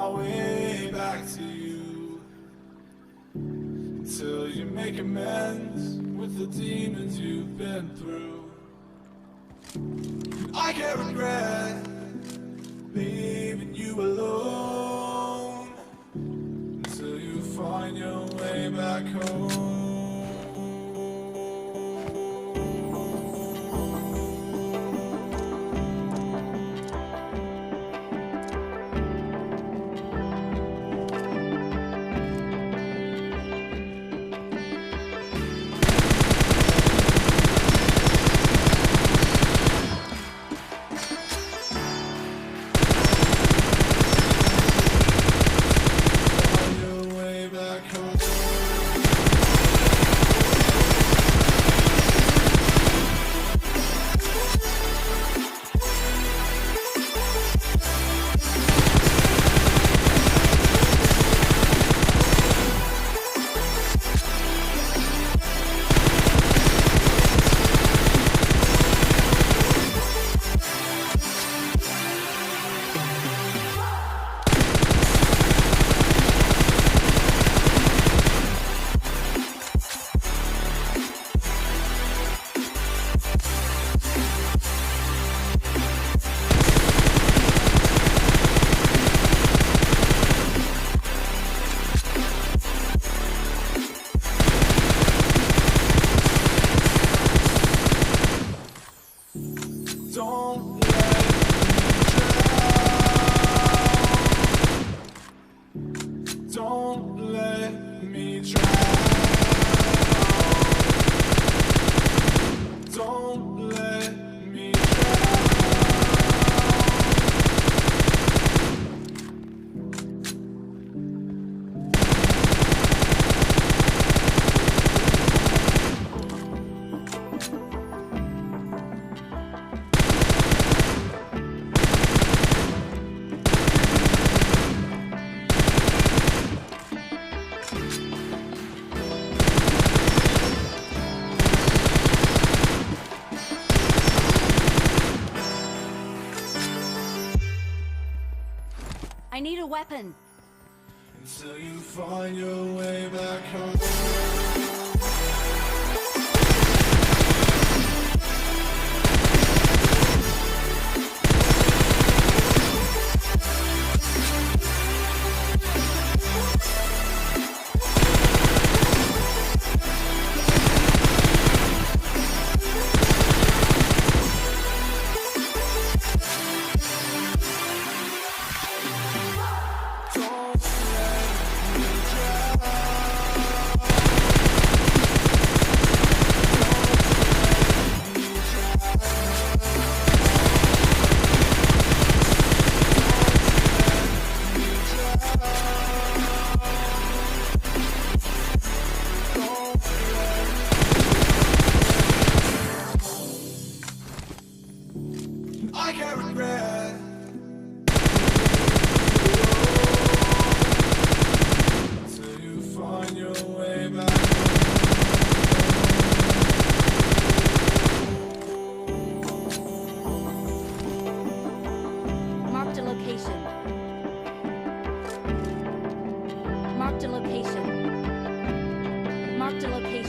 my way back to you until you make amends with the demons you've been through. I can't regret leaving you alone until you find your way back home. Don't let me drown. Don't let me drown. I need a weapon. Until you find your way back home. I can't regret until you find your way back home. Marked a location. Marked a location. Marked a location.